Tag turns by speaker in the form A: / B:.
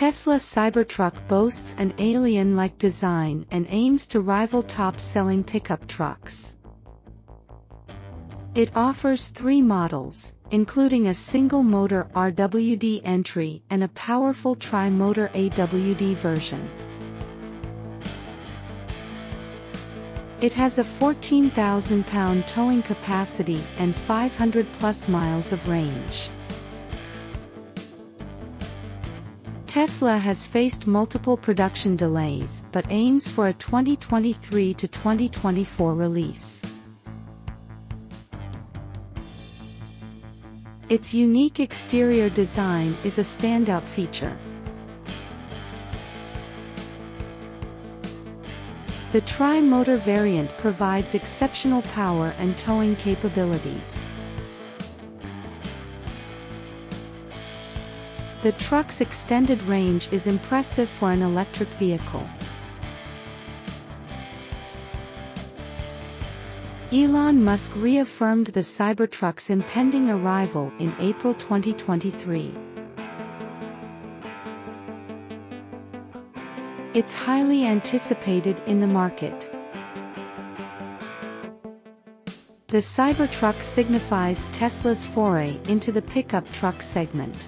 A: Tesla Cybertruck boasts an alien-like design and aims to rival top-selling pickup trucks. It offers 3 models, including a single-motor RWD entry and a powerful tri-motor AWD version. It has a 14,000-pound towing capacity and 500-plus miles of range. Tesla has faced multiple production delays but aims for a 2023 to 2024 release. Its unique exterior design is a standout feature. The tri-motor variant provides exceptional power and towing capabilities. The truck's extended range is impressive for an electric vehicle. Elon Musk reaffirmed the Cybertruck's impending arrival in April 2023. It's highly anticipated in the market. The Cybertruck signifies Tesla's foray into the pickup truck segment.